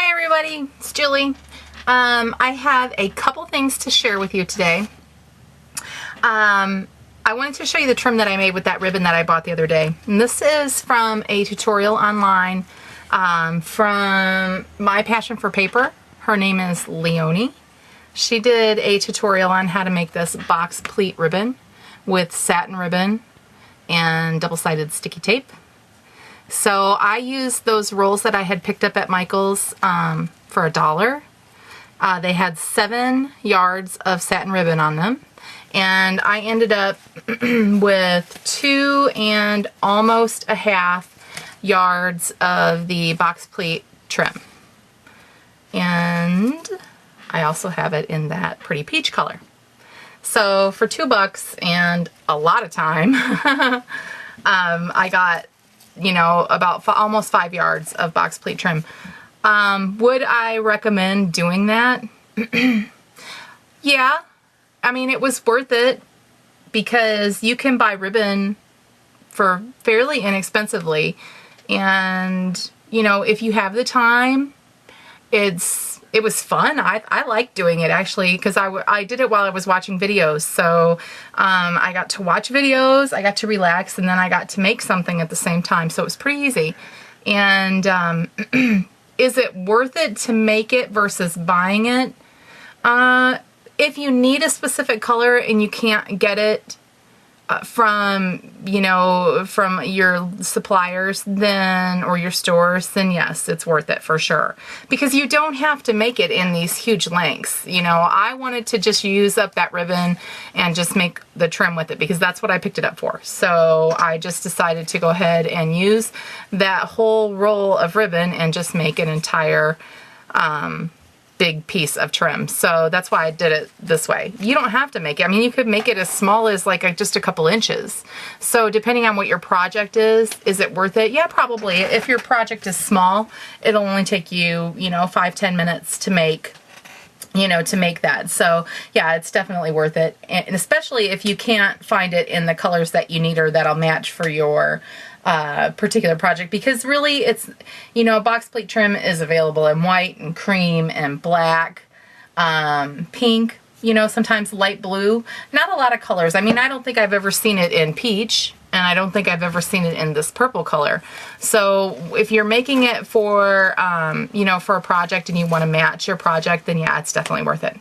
Hi everybody, it's Julie. I have a couple things to share with you today. I wanted to show you the trim that I made with that ribbon that I bought the other day. And this is from a tutorial online from My Passion for Paper. Her name is Leonie. She did a tutorial on how to make this box pleat ribbon with satin ribbon and double-sided sticky tape. So I used those rolls that I had picked up at Michael's for $1. They had 7 yards of satin ribbon on them, and I ended up with 2 and almost a half yards of the box pleat trim. And I also have it in that pretty peach color. So for $2 and a lot of time, I got, you know, about almost 5 yards of box pleat trim. Would I recommend doing that? Yeah. I mean, it was worth it because you can buy ribbon for fairly inexpensively. And, you know, if you have the time, it was fun. I like doing it actually because I did it while I was watching videos. So I got to watch videos, I got to relax, and then I got to make something at the same time. So it was pretty easy. And is it worth it to make it versus buying it? If you need a specific color and you can't get it from, you know, from your suppliers then, or your stores, then yes, it's worth it for sure. Because you don't have to make it in these huge lengths. You know, I wanted to just use up that ribbon and just make the trim with it because that's what I picked it up for. So I just decided to go ahead and use that whole roll of ribbon and just make an entire big piece of trim. So that's why I did it this way. You don't have to make it. I mean, you could make it as small as like just a couple inches. So depending on what your project is it worth it? Yeah, probably. If your project is small, it'll only take you, you know, 5-10 minutes to make, you know, to make that. So yeah, it's definitely worth it. And especially if you can't find it in the colors that you need or that'll match for your particular project, because really it's, you know, box pleat trim is available in white and cream and black, pink, you know, sometimes light blue. Not a lot of colors. I mean, I don't think I've ever seen it in peach, and I don't think I've ever seen it in this purple color. So if you're making it for, you know, for a project and you want to match your project, then yeah, it's definitely worth it.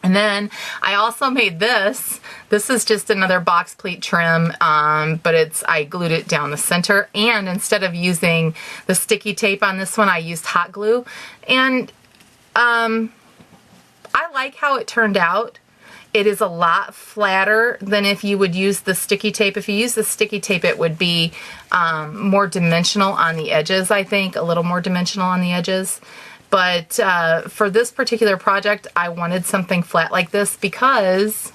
And then I also made this. This is just another box pleat trim, but I glued it down the center, and instead of using the sticky tape on this one, I used hot glue. And I like how it turned out. It is a lot flatter than if you would use the sticky tape. If you use the sticky tape, it would be more dimensional on the edges, I think, a little more dimensional on the edges. But for this particular project, I wanted something flat like this because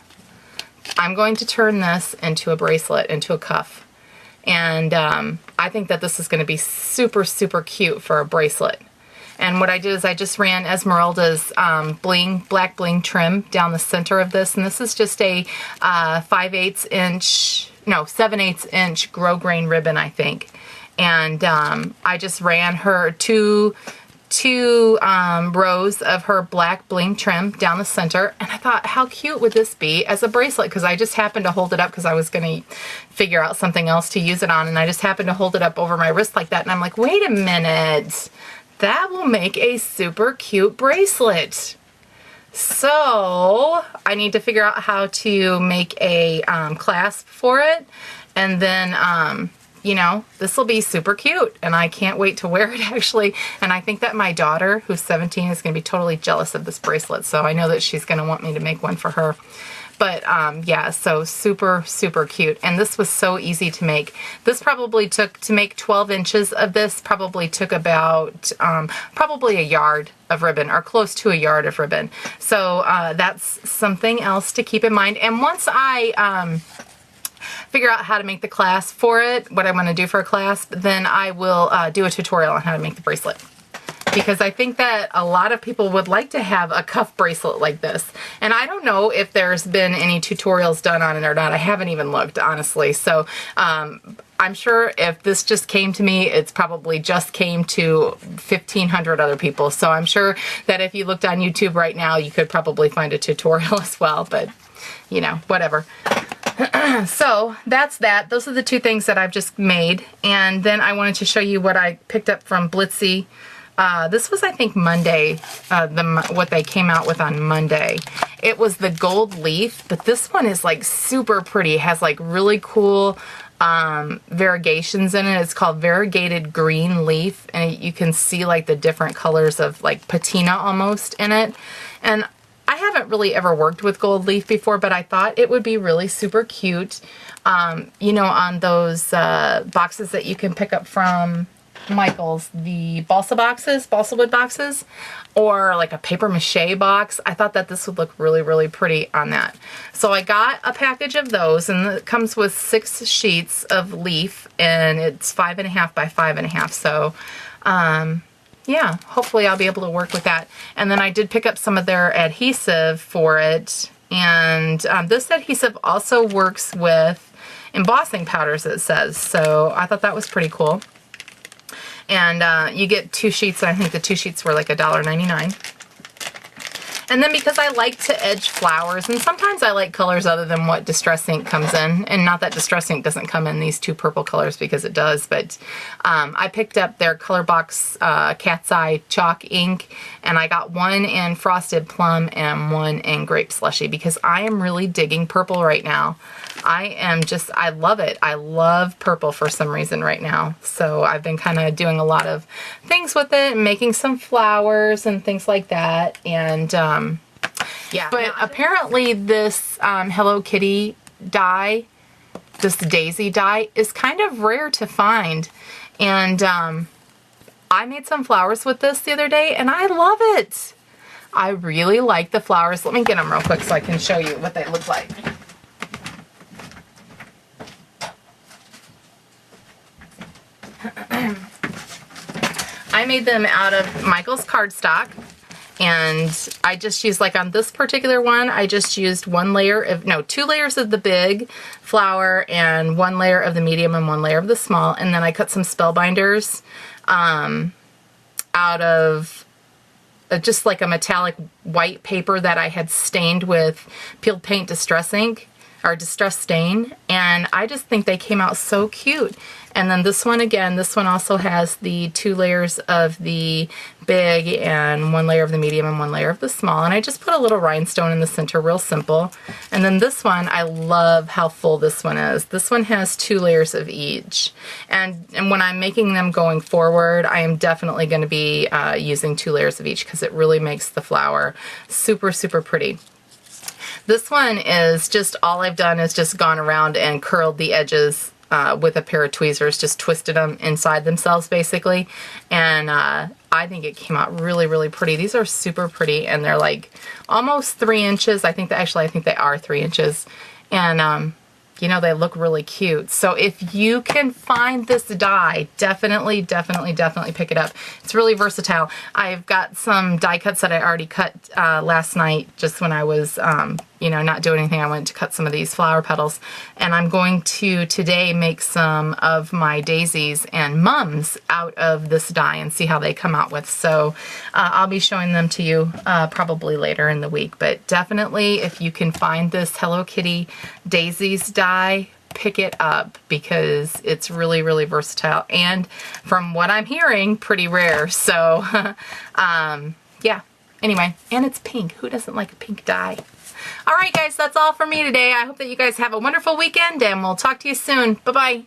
I'm going to turn this into a bracelet, into a cuff. And I think that this is going to be super, super cute for a bracelet. And what I did is I just ran Esmeralda's black bling trim down the center of this. And this is just a 7/8 inch grosgrain ribbon, I think. And I just ran her two rows of her black bling trim down the center, and I thought, how cute would this be as a bracelet? Because I just happened to hold it up because I was going to figure out something else to use it on, and I just happened to hold it up over my wrist like that, and I'm like, wait a minute, that will make a super cute bracelet. So I need to figure out how to make a clasp for it, and then you know, this will be super cute, and I can't wait to wear it actually. And I think that my daughter, who's 17, is going to be totally jealous of this bracelet, so I know that she's going to want me to make one for her. But yeah, so super, super cute. And this was so easy to make. This probably took, to make 12 inches of this, probably took about probably a yard of ribbon, or close to a yard of ribbon. So that's something else to keep in mind. And once I figure out how to make the clasp for it, what I want to do for a clasp, then I will do a tutorial on how to make the bracelet. because I think that a lot of people would like to have a cuff bracelet like this. And I don't know if there's been any tutorials done on it or not. I haven't even looked, honestly. So I'm sure if this just came to me, it's probably just came to 1,500 other people. So I'm sure that if you looked on YouTube right now, you could probably find a tutorial as well, but you know, whatever. So that's that. Those are the two things that I've just made. And then I wanted to show you what I picked up from Blitsy. This was, I think, Monday, what they came out with on Monday. It was the gold leaf, but this one is like super pretty. It has like really cool variegations in it. It's called variegated green leaf, and you can see like the different colors of like patina almost in it. And I haven't really ever worked with gold leaf before, but I thought it would be really super cute, you know, on those boxes that you can pick up from Michael's, the balsa wood boxes, or like a paper mache box. I thought that this would look really, really pretty on that. So I got a package of those, and it comes with 6 sheets of leaf, and it's 5.5 by 5.5. So, yeah, hopefully I'll be able to work with that. And then I did pick up some of their adhesive for it, and this adhesive also works with embossing powders, it says. So I thought that was pretty cool. And you get 2 sheets, and I think the 2 sheets were like $1.99. And then because I like to edge flowers, and sometimes I like colors other than what Distress ink comes in, and not that Distress ink doesn't come in these 2 purple colors, because it does, but I picked up their Color Box Cat's Eye chalk ink, and I got 1 in Frosted Plum and 1 in Grape Slushy, because I am really digging purple right now. I love it. I love purple for some reason right now. So I've been kind of doing a lot of things with it, and making some flowers and things like that. And yeah, but apparently this Hello Kitty die, this daisy die, is kind of rare to find. And I made some flowers with this the other day, and I love it. I really like the flowers. Let me get them real quick so I can show you what they look like. I made them out of Michael's cardstock, and I just used, like on this particular one, I just used 2 layers of the big flower, and 1 layer of the medium, and 1 layer of the small. And then I cut some spellbinders out of just like a metallic white paper that I had stained with Peeled Paint Distress ink, or Distress Stain, and I just think they came out so cute. And then this one, again, this one also has the 2 layers of the big, and 1 layer of the medium, and 1 layer of the small. And I just put a little rhinestone in the center, real simple. And then this one, I love how full this one is. This one has 2 layers of each. And when I'm making them going forward, I am definitely going to be using 2 layers of each, because it really makes the flower super, super pretty. This one is just, all I've done is just gone around and curled the edges with a pair of tweezers, just twisted them inside themselves basically, and I think it came out really, really pretty. These are super pretty, and they're like almost 3 inches. I think they are 3 inches, and you know, they look really cute. So if you can find this die, definitely, definitely, definitely pick it up. It's really versatile. I've got some die cuts that I already cut last night, just when I was, you know, not doing anything. I went to cut some of these flower petals, and I'm going to today make some of my daisies and mums out of this die and see how they come out with. So I'll be showing them to you probably later in the week, but definitely if you can find this Hello Kitty Daisies die, pick it up, because it's really, really versatile, and from what I'm hearing, pretty rare. So yeah, anyway, and it's pink. Who doesn't like a pink die? All right, guys, that's all for me today. I hope that you guys have a wonderful weekend, and we'll talk to you soon. Bye-bye.